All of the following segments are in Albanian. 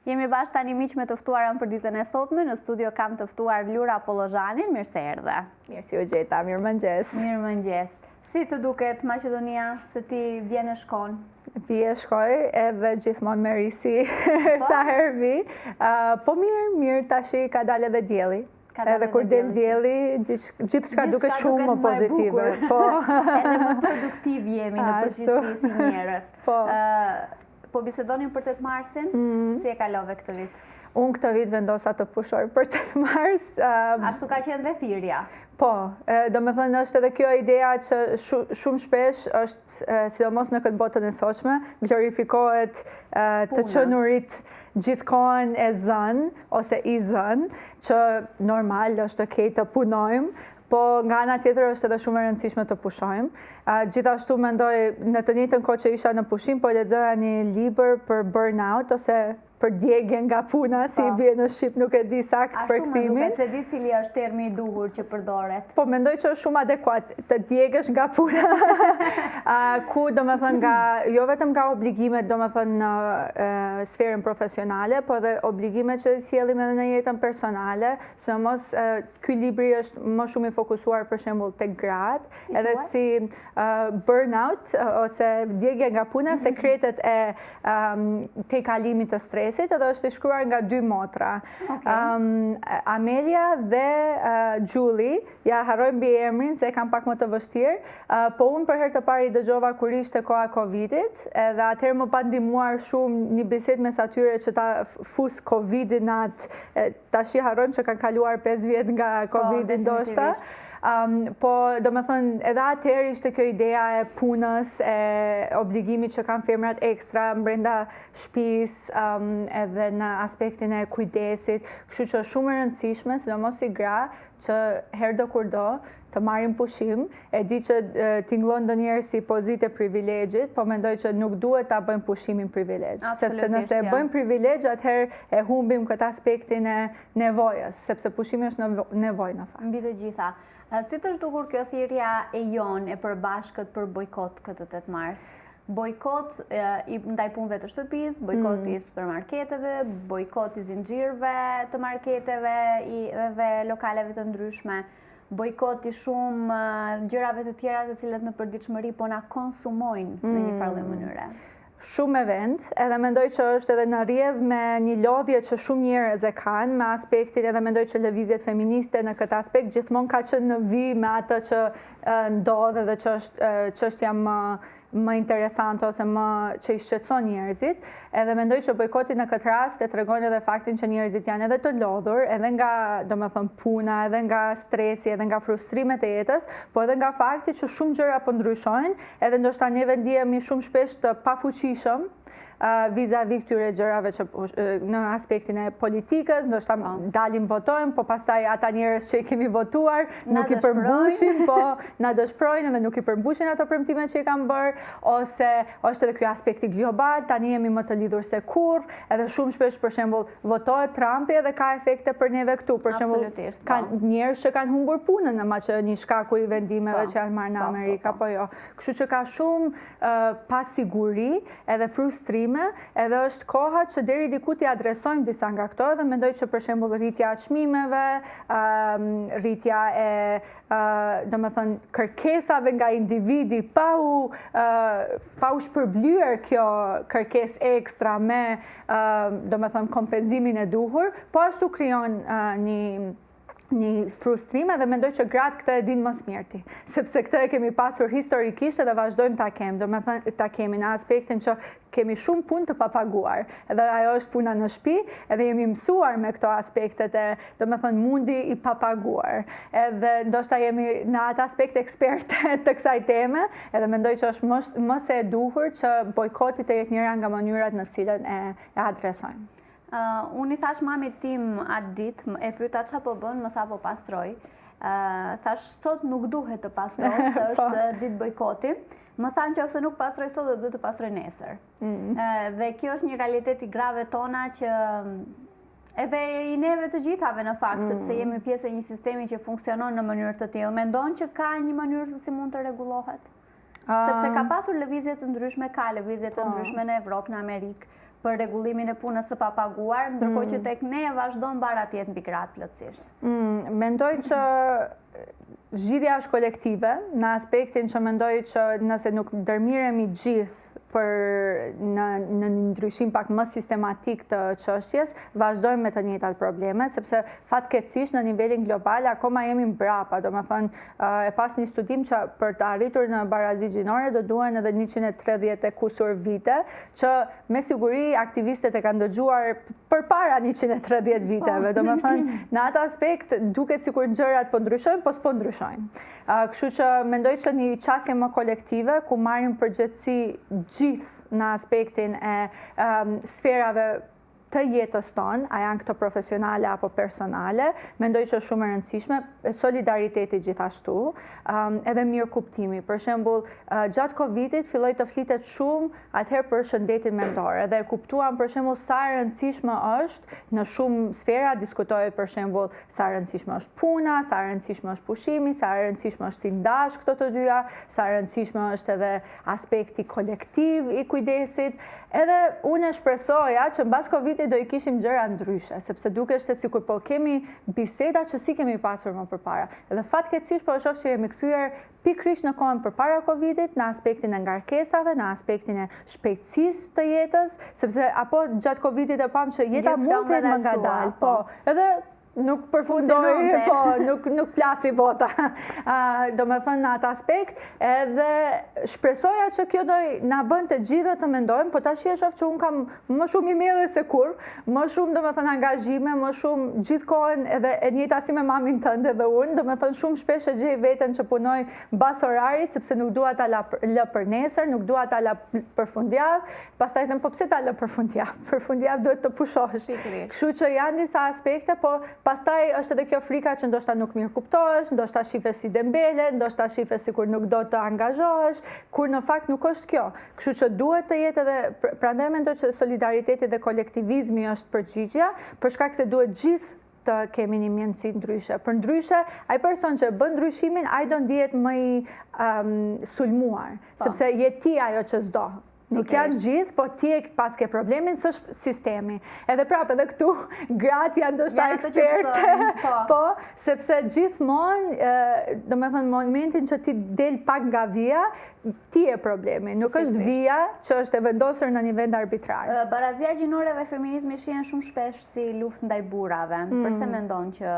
Jemi bashkë tani miq me të ftuarën për ditën e sotme. Në studio kam të ftuar Lura Pollozhanin. Mirë se erdhe. Mirë si u gjeta, mirëmëngjes. Mirëmëngjes. Si të duket Maqedonia, se ti vjen e shkon? Vje shkoj edhe gjithmonë me risi sa herë vi. Po mirë tashi ka dalë edhe dielli. Edhe kur del dielli, gjithçka duket shumë më pozitive. Edhe më produktiv jemi në përgjithësi si njerëz. Po bisedonin për 8 marsin, si e kalove këtë vit? Unë këtë vit vendosa të pushoj për 8 mars. Ashtu ka qenë dhe thirrja. Po, do me thënë është edhe kjo idea që shumë shpesh është, sidomos në këtë botën e sotshme, glorifikohet të qenurit gjithkohën e zënë ose i zënë, që normal është okej të punojmë, po nga ana tjetër është edhe shumë e rëndësishme të pushojmë. Gjithashtu mendoj në të njëjtën kohë që isha në pushim, po lexoja një libër për burnout ose për djegje nga puna, si i bie në Shqip, nuk e di sakt për kthimin. Ashtu më duket se di cili është termi i duhur që përdoret. Po mendoj që është shumë adekuat të djegësh nga puna, ku do me thënë nga, jo vetëm nga obligimet do me thënë në sferën profesionale, po dhe obligimet që sjellim edhe në jetën personale, sidomos ky libri është më shumë i fokusuar për shembull tek gratë, edhe si burnout ose djegje nga puna, sekretet e tejkalimit të stresit, edhe është i shkruar nga 2 motra. Amelia dhe Julie, ja harroj mbi emrin se kam pak më të vështirë, po unë për herë të parë i dëgjova kur ishte koha Covidit, edhe atëherë më pa ndihmuar shumë një bisedë mes atyre që ta fus Covidin atë, tash i harrojmë që kanë kaluar 5 vjet nga Covidi ndoshta. Po, do me thënë, edhe atëherë ishte kjo idea e punës, e obligimit që kanë femrat ekstra brenda shtëpisë, edhe në aspektin e kujdesit, kështu që shumë e rëndësishme, sidomos si gra, që herë do kur do, të marrim pushim, e di që tingëllon ndonjëherë si pozitë e privilegjit, po mendoj që nuk duhet ta bëjmë pushimin privilegj, sepse nëse e bëjmë privilegj, atëherë e humbim këtë aspektin e nevojës, sepse pushimi është nevojë në fakt. Mbi të gjitha. Si të zhdukur kjo thirrja e jonë e përbashkët për bojkot këtë 8 mars? Bojkot ndaj punëve të shtëpisë, bojkot i supermarketeve, bojkot i zinxhirëve të marketeve dhe lokaleve të ndryshme, bojkot i shumë gjërave të tjera të cilat në përditshmëri po na konsumojnë në një farë mënyre. Shumë event, edhe mendoj që është edhe në rrjedh me një lodhje që shumë njerëz e kanë me aspektin, edhe mendoj që lëvizjet feministe në këtë aspekt gjithmonë ka qenë në vijë me atë që ndodh edhe që është çështja më interesante ose më që i shqetëson njerëzit, edhe mendoj që bojkoti në këtë rast e tregon edhe faktin që njerëzit janë edhe të lodhur, edhe nga, domethënë, puna, edhe nga stresi, edhe nga frustrimet e jetës, po edhe nga fakti që shumë gjëra po ndryshojnë, edhe ndoshta neve ndihemi shumë shpesh të pafuqishëm vis-a-vis këtyre gjërave që në aspektin e politikës, ndoshta dalim votojmë, po pastaj ata njerëz që i kemi votuar nuk i përmbushin, po na dëshprojnë edhe nuk i përmbushin ato premtimet që i kanë bërë, ose është edhe ky aspekti global, tani jemi më të lidhur se kurrë, edhe shumë shpesh për shembull votohet Trumpi edhe ka efekte për neve këtu, për shembull kanë njerëz që kanë humbur punën në Maqedoni shkaku i vendimeve që janë marrë në Amerikë apo jo. Kështu që ka shumë pasiguri edhe frustrim, edhe është koha që deri diku t'i adresojmë disa nga këto, dhe mendoj që për shembull rritja e çmimeve, rritja e domethënë kërkesave nga individi pa u shpërblyer kjo kërkesë ekstra me domethënë kompenzimin e duhur, po ashtu krijon një frustrim, edhe mendoj që gratë këtë e dinë më së miri, sepse këtë e kemi pasur historikisht edhe vazhdojmë ta kemi, domethënë ta kemi në aspektin që kemi shumë punë të papaguar, edhe ajo është puna në shtëpi, edhe jemi mësuar me këto aspektet e domethënë mundi i papaguar, edhe ndoshta jemi në atë aspekt eksperte të kësaj teme, edhe mendoj që është më se e duhur që bojkoti të jetë njëra nga mënyrat në cilën e adresojmë. Unë i thash mamit tim atë ditë, e pyeta çfarë po bën, më tha po pastroj. Thash sot nuk duhet të pastroj, se është ditë bojkoti. Më thanë që ose nuk pastroj sot, do duhet të pastroj nesër. Dhe kjo është një realitet i grave tona që edhe i neve të gjithave në fakt, sepse jemi pjesë e një sistemi që funksionon në mënyrë të tillë. Mendon që ka një mënyrë se si mund të rregullohet? Sepse ka pasur lëvizje të ndryshme, ka lëvizje të ndryshme në Evropë, në Amerikë. për rregullimin e punës së papaguar, ndërkohë që tek ne vazhdon bara të jetë mbi gratë plotësisht. Mendoj që zgjidhja është kolektive, në aspektin që mendoj që nëse nuk ndërmiremi gjithë në ndryshim pak më sistematik të çështjes, vazhdojmë me të njëjtat probleme, sepse fatkeqësisht në nivelin global akoma jemi mbrapa, domethënë e pas një studim që për të arritur në barazi gjinore do duhen edhe 130 e kusur vite, që me siguri aktivistët e kanë dëgjuar përpara 130 viteve, domethënë në atë aspekt duket sikur gjërat po ndryshojnë, po s'po ndryshojnë. Kështu që mendoj që një qasje më kolektive ku marrim përgjegjësi gjithë në aspektin e sferave të jetës tonë, a janë këto profesionale apo personale, mendoj që është shumë e rëndësishme, solidariteti gjithashtu, edhe mirë kuptimi. Për shembull, gjatë Covidit filloi të flitet shumë atëherë për shëndetin mendor, edhe kuptuam për shembull sa e rëndësishme është në shumë sfera, diskutohet për shembull sa e rëndësishme është puna, sa e rëndësishme është pushimi, sa e rëndësishme është të ndash këto të dyja, sa e rëndësishme është edhe aspekti kolektiv i kujdesit. Edhe unë shpresoja që mbas Covidit do i kishim gjëra ndryshe, sepse dukeshte sikur po kemi biseda që si kemi pasur më përpara. Edhe fatkeqësisht po e shoh që jemi kthyer pikërisht në kohën përpara Covidit, në aspektin e ngarkesave, në aspektin e shpejtësisë të jetës, sepse apo gjatë Covidit e pam që jeta mund të jetë më ngadalë, po, edhe nuk përfundoi, po, nuk plasi bota. Do me thënë në atë aspekt, edhe shpresoja që kjo do na bën të gjithë të mendojmë, po tash e shoh që unë kam më shumë email se kur, më shumë do me thënë angazhime, më shumë gjithkohën edhe e njëjta si me mamin tënde dhe unë, do me thënë shumë shpesh e gjej veten që punoj mbas orarit, sepse nuk dua ta lë për nesër, nuk dua ta lë për fundjavë, pastaj them po pse ta lë për fundjavë? Për fundjavë duhet të pushosh. Kështu që janë disa aspekte, po pastaj është edhe kjo frika që ndoshta nuk mirë kuptohesh, ndoshta shifes si dembele, ndoshta shifes sikur nuk do të angazhohesh, kur në fakt nuk është kjo. Kështu që duhet të jetë edhe, prandaj mendoj që solidariteti dhe kolektivizmi është përgjigjja, për shkak se duhet gjithë të kemi një mjendësi ndryshe. Për ndryshe, ai person që bën ndryshimin, ai do ndihet më i sulmuar, sepse je ti ajo që s'do. Nuk janë gjithë, po ti e pas ke problemin, s'është sistemi. Edhe prapë, edhe këtu, gratë janë ndoshta ekspertë, po, sepse gjithmonë, do me thënë, momentin që ti del pak nga vija, ti e problemi. Nuk është vija që është e vendosur në një vend arbitrar. Barazia gjinore dhe feminizmi shihen shumë shpesh si luftë ndaj burrave. Përse mendon që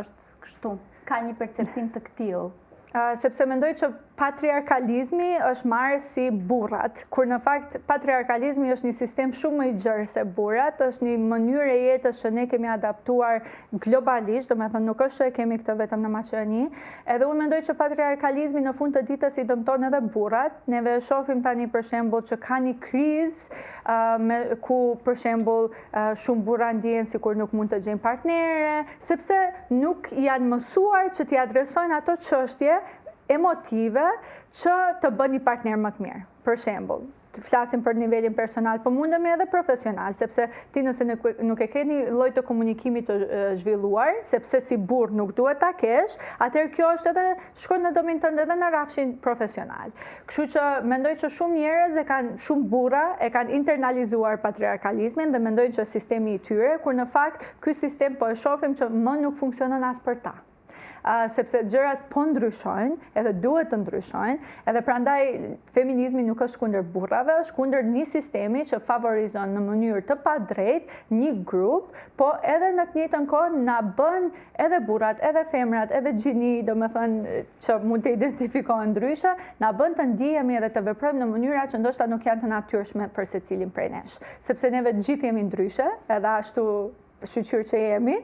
është kështu? Ka një perceptim të këtillë? Sepse mendoj që patriarkalizmi është marrë si burrat, kur në fakt patriarkalizmi është një sistem shumë më i gjerë se burrat, është një mënyrë e jetës që ne kemi adaptuar globalisht, do me thënë nuk është që kemi këtë vetëm në Maqedoni, edhe unë mendoj që patriarkalizmi në fund të ditës i dëmton edhe burrat. Neve shohim tani për shembull që ka një krizë ku për shembull shumë burra ndjehen sikur nuk mund të gjejnë partnere, sepse nuk janë mësuar që t'i adresojnë ato çështje emotive që të bën një partner më të mirë. Për shembull, të flasim për nivelin personal, po mundemi edhe profesional, sepse ti nëse nuk e ke një lloj të komunikimit të zhvilluar, sepse si burr nuk duhet ta kesh, atëherë kjo është edhe shkon në domin tënd edhe në rrafshin profesional. Kështu që mendoj që shumë njerëz shumë burra e kanë internalizuar patriarkalizmin dhe mendojnë që sistemi i tyre, kur në fakt ky sistem po e shohim që më nuk funksionon as për ta. Sepse gjërat po ndryshojnë, edhe duhet të ndryshojnë, edhe prandaj feminizmi nuk është kundër burrave, është kundër një sistemi që favorizon në mënyrë të padrejtë një grup, po edhe në të njëjtën kohë na bën edhe burrat, edhe femrat, edhe gjini, domethënë që mund të identifikohen ndryshe, na bën të ndihemi edhe të veprojmë në mënyra që ndoshta nuk janë të natyrshme për secilin prej nesh, sepse neve gjithë jemi ndryshe, edhe ashtu shqyqyr që jemi,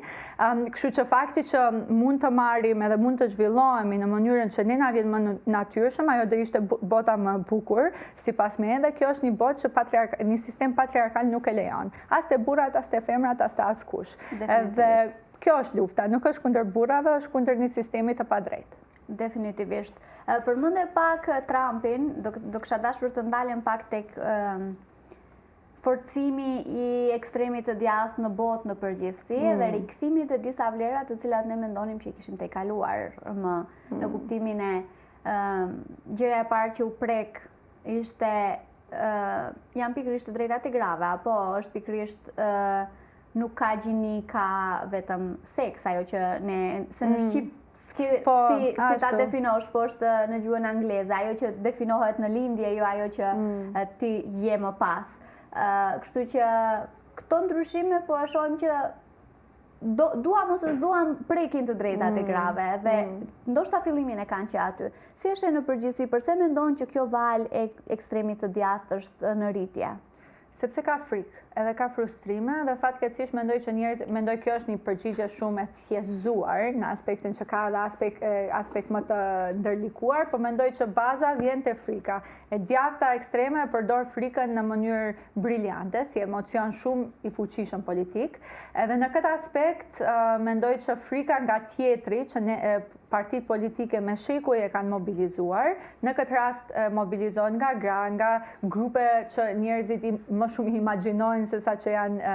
kështu që fakti që mund të marrim edhe mund të zhvillohemi në mënyrën që ne na vjen më natyrshëm, ajo do ishte bota më bukur, sipas me, dhe kjo është një botë që një sistem patriarkal nuk e lejon. As te burrat, as te femrat, as te askush. Edhe kjo është lufta, nuk është kundër burrave, është kundër një sistemi të padrejtë. Definitivisht. Përmendë pak Trumpin, do kisha dashur të ndalem pak tek forcimi i ekstremit të djathtë në botë në përgjithësi dhe rikthimi të disa vlera të cilat ne mendonim që i kishim tejkaluar në kuptimin e gjëja e parë që u prek ishte janë pikërisht të drejtat e grave, apo është pikërisht nuk ka gjini, ka vetëm seks, ajo që se në Shqip si ta definosh, po është në gjuhën angleze, ajo që definohet në lindje, jo ajo që ti je më pas. Kështu që këto ndryshime po e shohim që duam ose s'duam prekin të drejtat e grave dhe ndoshta fillimin e kanë që aty. Si është në përgjithësi, përse mendon që kjo valë e ekstremit të djathtë është në rritje? Sepse ka frikë, edhe ka frustrime dhe fatkeqësisht mendoj kjo është një përgjigje shumë e thjeshtuar në aspektin që ka dhe aspekt më të ndërlikuar, por mendoj që baza vjen te frika. E djathta ekstreme e përdor frikën në mënyrë briljante, si emocion shumë i fuqishëm politik. Edhe në këtë aspekt mendoj që frika nga tjetri që partitë politike me shekuj e kanë mobilizuar, në këtë rast mobilizohen nga gra, nga grupe që njerëzit më shumë imagjinojnë se sa që janë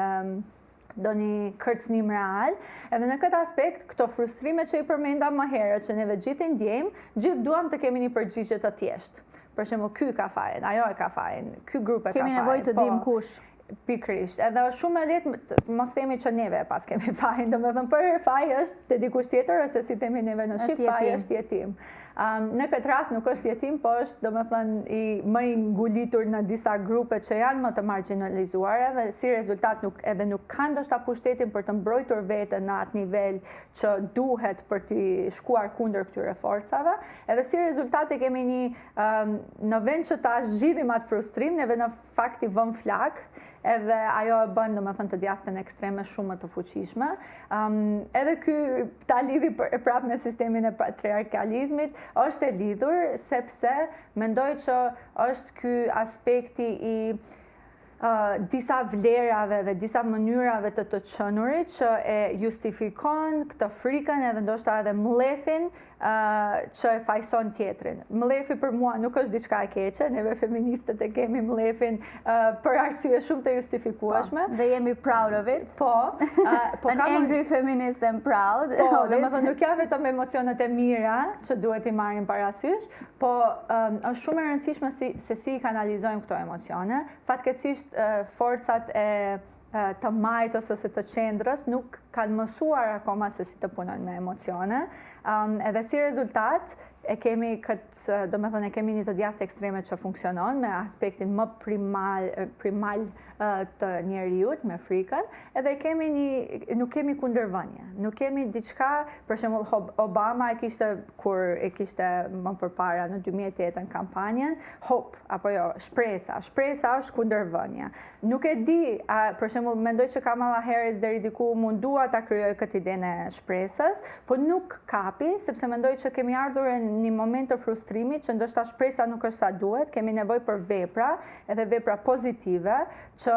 do një kërcënim real. Edhe në këtë aspekt, këto frustrime që i përmenda më herët, që neve gjithë ndjejmë, gjithë duam të kemi një përgjigje të thjeshtë. Për shembull, ky ka fajin, ajo e ka fajin, ky grup e ka fajin. Kemi nevojë të dim kush. Pikërisht. Edhe shumë e lehtë, mos themi që neve pas kemi fajin, domethënë për faj është te dikush tjetër, ose si themi neve në Shqip, faj është jetim. Në këtë rast nuk është jetim, po është domethënë më i ngulitur në disa grupe që janë më të marginalizuara dhe si rezultat nuk kanë ndoshta pushtetin për të mbrojtur veten në atë nivel që duhet për të shkuar kundër këtyre forcave. Edhe si rezultat e kemi në vend që ta zgjidhim atë frustrim, neve në fakt i vëm flak, edhe ajo e bën domethënë të djathtën ekstreme shumë më të fuqishme. Edhe ta lidhi prapë në sistemin e patriarkalizmit, është e lidhur sepse mendoj që është ky aspekti i disa vlerave dhe disa mënyrave të qenurit që e justifikon këtë frikën edhe ndoshta edhe mlefin që e fajson tjetrin. Mlefi për mua nuk është diçka e keqe, neve feministët e kemi mlefin për arsye shumë të justifikueshme. Dhe jemi proud of it. An angry feminist and proud. Domethënë nuk janë vetëm emocionet e mira që duhet i marrim parasysh, po është shumë e rëndësishme se si i kanalizojmë këto emocione. Fatkeqësisht forcat të majtës ose të qendrës nuk kanë mësuar akoma se si të punojnë me emocione. Edhe si rezultat, e kemi një të djathtë ekstreme që funksionon me aspektin më primal të njeriut, me frikën, edhe nuk kemi kundërvënie. Nuk kemi diçka, për shembull Obama kur e kishte më përpara në 2008 kampanjen, hope, apo jo, shpresa është kundërvënia. Nuk e di, për shembull, mendoj që Kamala Harris deri diku mundua ta krijojë këtë idenë e shpresës, po nuk kapi, sepse mendoj që kemi ardhur në një moment të frustrimit që ndoshta shpresa nuk është sa duhet, kemi nevojë për vepra, edhe vepra pozitive që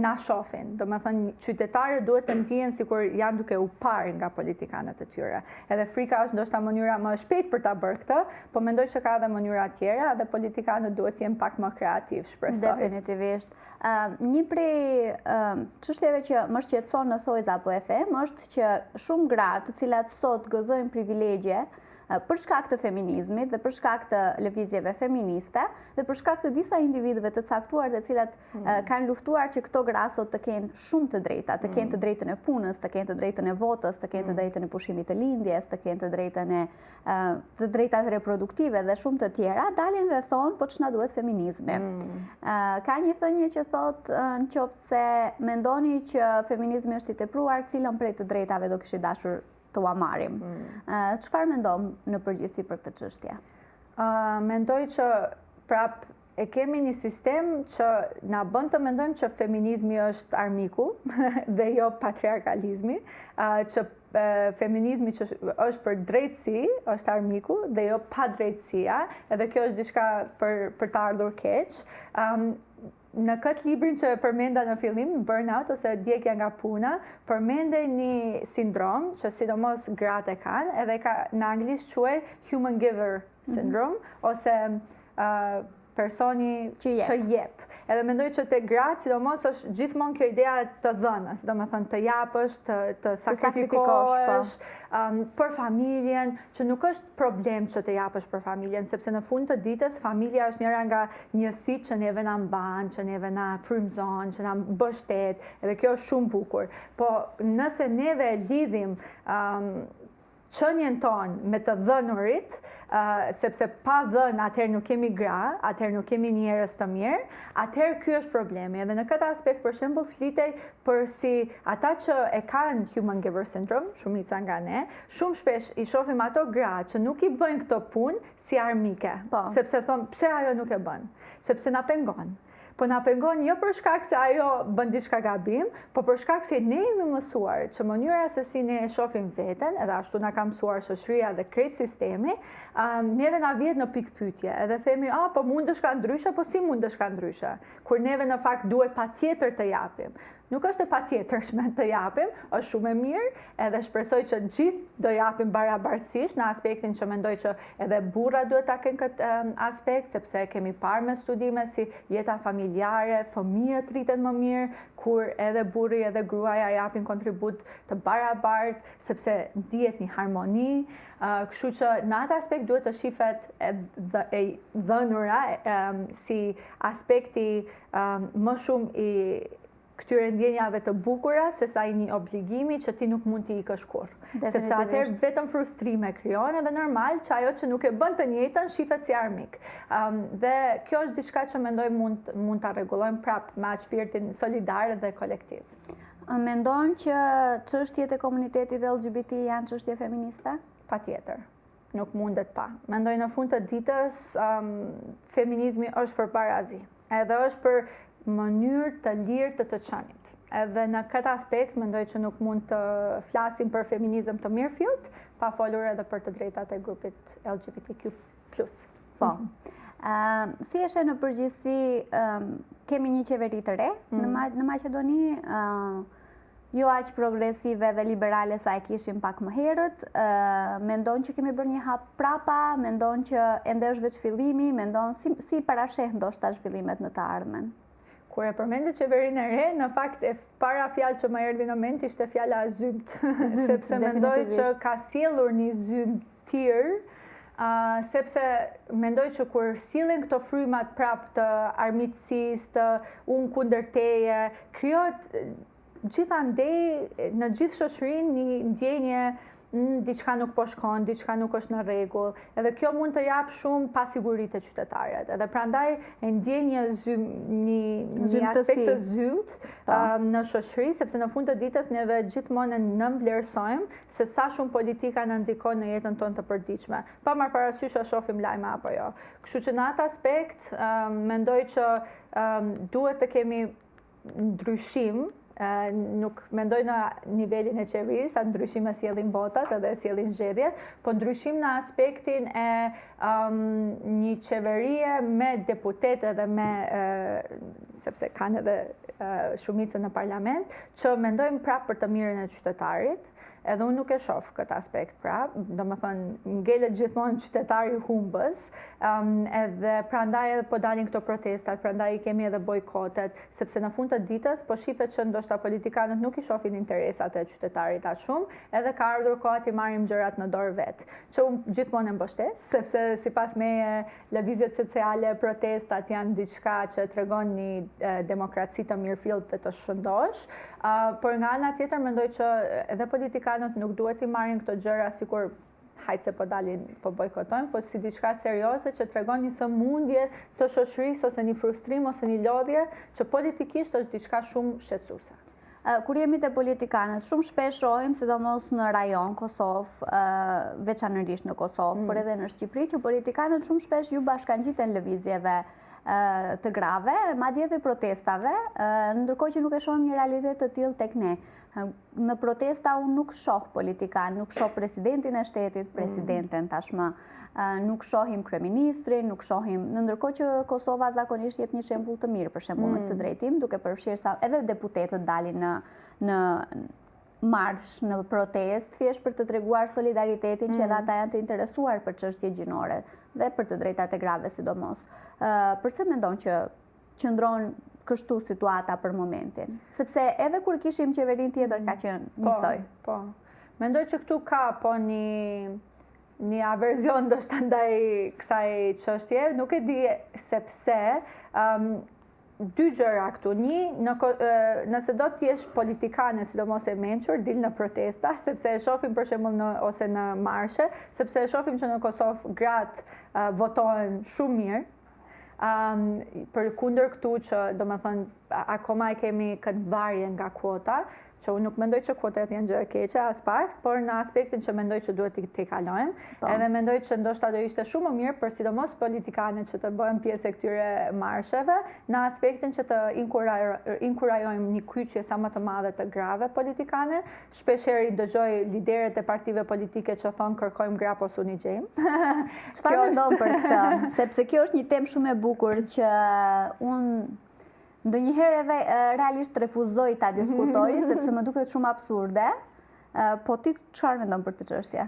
na shohin. Domethënë qytetarët duhet të ndjehen sikur janë duke u parë nga politikanët e tyre. Edhe frika është ndoshta mënyra më e shpejtë për ta bërë këtë, po mendoj që ka edhe mënyra tjera dhe politikanët duhet të jenë pak më kreativ, shpresoj. Definitivisht. Një prej çështjeve që më shqetëson në thojza po e them, është që shumë gra të cilat sot gëzojnë privilegje për shkak të feminizmit dhe për shkak të lëvizjeve feministe dhe për shkak të disa individëve të caktuar të cilat kanë luftuar që këto gra sot të kenë shumë të drejta, të kenë të drejtën e punës, të kenë të drejtën e votës, të kenë të drejtën e pushimit të lindjes, të kenë të drejtat reproduktive dhe shumë të tjera, dalin dhe thonë, po ç'na duhet feminizmi. Ka një thënie që thotë nëse mendoni që feminizmi është i tepruar, cilën prej të drejtave do kishit dashur të ua marrim. Çfarë mendon në përgjithësi për këtë çështje? Mendoj që prap e kemi një sistem që na bën të mendojmë që feminizmi është armiku dhe jo patriarkalizmi, që feminizmi që është për drejtësi është armiku dhe jo padrejtësia, edhe kjo është diçka për të ardhur keq. Në këtë librin që përmenda në fillim, burnout ose djegja nga puna, përmende një sindrom që sidomos gratë e kanë, edhe në anglisht quhet human giver syndrome, ose personi që jep. Edhe mendoj që te gratë, sidomos është gjithmonë kjo idea të dhënës, do me thënë të japësh, të sakrifikosh për familjen, që nuk është problem që të japësh për familjen, sepse në fund të ditës familja është njëra nga njësitë që neve na mban, që neve na frymëzon, që na mbështet, edhe kjo është shumë bukur. Po nëse neve lidhim qënjen tonë me të dhënurit, sepse pa dhënë atëherë nuk kemi gra, atëherë nuk kemi njerëz të mirë, atëherë ky është problemi. Edhe në këtë aspekt, për shembull, flitej për si ata që e kanë human giver syndrome, shumica nga ne, shumë shpesh i shohim ato gra që nuk i bëjnë këto punë si armike, sepse thonë pse ajo nuk e bën, sepse na pengon. Po na pengon jo për shkak se ajo bën diçka gabim, po për shkak se ne jemi mësuar që mënyra se si ne e shohim veten, edhe ashtu na ka mësuar shoqëria dhe krejt sistemi, neve na vjet në pikë pyetje, edhe themi, po mundesh ka ndryshe, po si mundesh ka ndryshe? Kur neve në fakt duhet patjetër të japim. Nuk është e patjetërshme të japim, është shumë e mirë, edhe shpresoj që gjithë do japim barabartësisht në aspektin që mendoj që edhe burra duhet ta kenë këtë aspekt, sepse kemi parë me studime si jeta familjare, fëmijët rriten më mirë, kur edhe burri edhe gruaja japin kontribut të barabartë, sepse ndihet një harmoni. Kështu që në atë aspekt duhet të shifet e dhënura si aspekti më shumë i këtyre ndjenjave të bukura, se sa i një obligimi që ti nuk mund t'i ikësh kurrë. Sepse atëherë vetëm frustrime krijon edhe normal që ajo që nuk e bën të njëjtën shifet si armik. Dhe kjo është diçka që mendoj mund ta rregullojmë prapë me shpirtin solidar dhe kolektiv. Mendon që çështjet e komunitetit LGBT janë çështje feministe? Patjetër. Nuk mundet pa. Mendoj në fund të ditës feminizmi është për barazi. Edhe është për mënyrë të lirë të qenit. Edhe në këtë aspekt, mendoj që nuk mund të flasim për feminizëm të mirëfillt, pa folur edhe për të drejtat e grupit LGBTQ+. Po. Si e sheh në përgjithësi, kemi një qeveri të re në Maqedoni, jo aq progresive dhe liberale sa e kishim pak më herët, mendon që kemi bërë një hap prapa, mendon që ende është veç fillimi, mendon si parasheh ndoshta zhvillimet në të ardhmen? Kur e përmendë qeverinë e re, në fakt e para fjalë që më erdhi në ment ishte fjala zymt, sepse mendoj që ka sjellur një zymt tir, sepse mendoj që kur sillen këto frymat prap të armiqësisë, të unë kundër teje, krijohet gjithandej në gjithë shoqërinë një ndjenje diçka nuk po shkon, diçka nuk është në rregull, edhe kjo mund të jap shumë pasiguri te qytetarët. Edhe prandaj e ndjen një aspekt të zymt në shoqëri, sepse në fund të ditës neve gjithmonë nënvlerësojmë se sa shumë politika na ndikon në jetën tonë të përditshme, pa marrë parasysh a shohim lajme apo jo. Kështu që në atë aspekt mendoj që duhet të kemi ndryshim. Nuk mendoj në nivelin e qeverisë, atë ndryshime sjellin votat edhe sjellin zgjedhjet, po ndryshim në aspektin e një qeverie me deputet edhe me, sepse kanë edhe shumicën në parlament, që mendojmë prapë për të mirën e qytetarit, edhe unë nuk e shoh këtë aspekt prapë, do më thënë ngelet gjithmonë qytetari humbës, edhe prandaj edhe po dalin këto protestat, prandaj kemi edhe bojkotet, sepse në fund të ditës po shifet që ndoshta politikanët nuk i shohin interesat e qytetarit aq shumë, edhe ka ardhur koha t'i marrim gjërat në dorë vet. Që unë gjithmonë e mbështes, sepse sipas meje lëvizjet sociale, protestat janë diçka që tregon një demokraci të mirëfillt dhe të shëndosh, por nga ana tjetër mendoj që edhe politikanët nuk duhet i marrin këto gjëra sikur hajtë se po dalin, po bojkotojnë, po si diçka serioze që tregon një sëmundje të shoqërisë ose një frustrim ose një lodhje që politikisht është diçka shumë shqetësuese. Kur jemi te politikanët, shumë shpesh shohim, sidomos në rajon Kosovë, veçanërisht në Kosovë, por edhe në Shqipëri, që politikanët shumë shpesh ju bashkangjiten lëvizjeve të grave, madje edhe protestave, ndërkohë që nuk e shohim një realitet të tillë tek ne. Në protesta unë nuk shoh politikan, nuk shoh presidentin e shtetit, presidenten tashmë, nuk shohim kryeministrin, nuk shohim, ndërkohë që Kosova zakonisht jep një shembull të mirë, për shembull në këtë drejtim, duke përfshirë sa edhe deputetët dalin në marsh në protest, thjesht për të treguar solidaritetin që edhe ata janë të interesuar për çështje gjinore dhe për të drejtat e grave sidomos. Përse mendon që qëndron kështu situata për momentin? Sepse edhe kur kishim qeverinë tjetër ka qenë njësoj. Po. Mendoj që këtu ka një averzion ndoshta ndaj kësaj çështje, nuk e di sepse dy gjëra këtu. Nëse do të jesh politikane, sidomos e mençur, dil në protesta, sepse e shohim për shembull ose në marshe, sepse e shohim që në Kosovë gratë votojnë shumë mirë. Për kundër këtu që domethënë akoma e kemi këtë varje nga kuota, që unë nuk mendoj që kvotat janë gjë e keqe as pak, por në aspektin që mendoj që duhet t'i kalojmë, edhe mendoj që ndoshta do ishte shumë më mirë për sidomos politikanet që të bëhen pjesë e këtyre marsheve, në aspektin që të inkurajojmë një kyçje sa më të madhe të grave politikane. Shpeshherë dëgjoj liderët e partive politike që thonë kërkojmë gra po suni gjejmë. Çfarë mendon për këtë? Sepse kjo është një temë shumë e bukur që unë ndonjëherë edhe realisht refuzoj ta diskutoj, sepse më duket shumë absurde, po ti çfarë mendon për këtë çështje?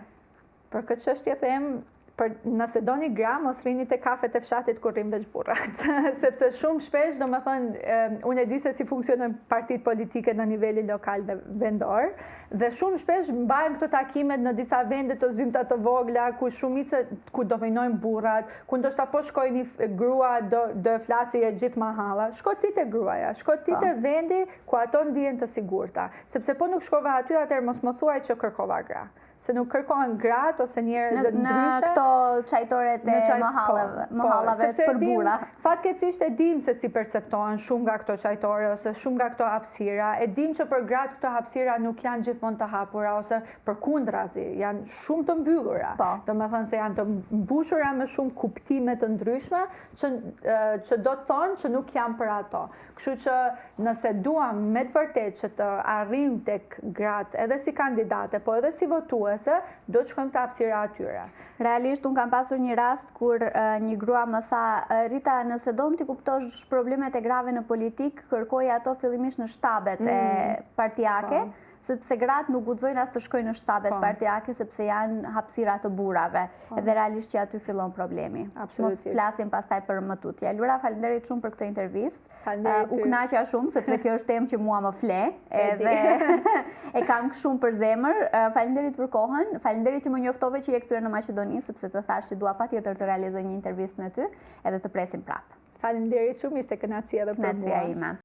Për këtë çështje them, nëse doni gra, mos rrini te kafet e fshatit kur rrin veç burrat. Sepse shumë shpesh, domethënë, unë e di se si funksionojnë partitë politike në nivelin lokal dhe vendor, dhe shumë shpesh mbajnë këto takimet në disa vende të zymta të vogla, ku shumica ku dominojnë burrat, ku ndoshta po shkojnë një grua do flasi e gjithë mahalla. Shko ti te gruaja, shko ti te vendi ku ato ndihen të sigurta. Sepse po nuk shkova aty, atëherë mos më thuaj që kërkova gra. Se nuk kërkohen gratë ose njerëz ndryshe. Në këto çajtoret e mahallave për burra. Fatkeqësisht e dim se si perceptohen shumë nga këto çajtore ose shumë nga këto hapësira. E dim që për gratë këto hapësira nuk janë gjithmonë të hapura ose përkundrazi, janë shumë të mbyllura. Domethënë se janë të mbushura me shumë kuptime të ndryshme që do të thonë që nuk janë për ato. Kështu që nëse duam me të vërtetë që të arrijmë tek gratë edhe si kandidate, po edhe si votuese, do të shkojmë te hapësira atyre. Realisht, unë kam pasur një rast kur një grua më tha, Rita, nëse do të kuptosh problemet e grave në politik, kërkoj ato fillimisht në shtabet e partijake, sepse gratë nuk guxojnë as të shkojnë në shtabet partijake, sepse janë hapësira të burrave. Edhe realisht që aty fillon problemi. Mos flasim pastaj për më tutje. Lura, faleminderit shumë për këtë intervistë. U kënaqa shumë, sepse kjo është temë që mua më fle, edhe e kam shumë për zemër. Faleminderit për kohën, faleminderit që më njoftove që je këtyre në Maqedoni, sepse të thash që dua patjetër të realizoj një intervistë me ty, edhe të presim prapë. Faleminderit shumë, ishte kënaqësi edhe për mua. Kënaqësia ime.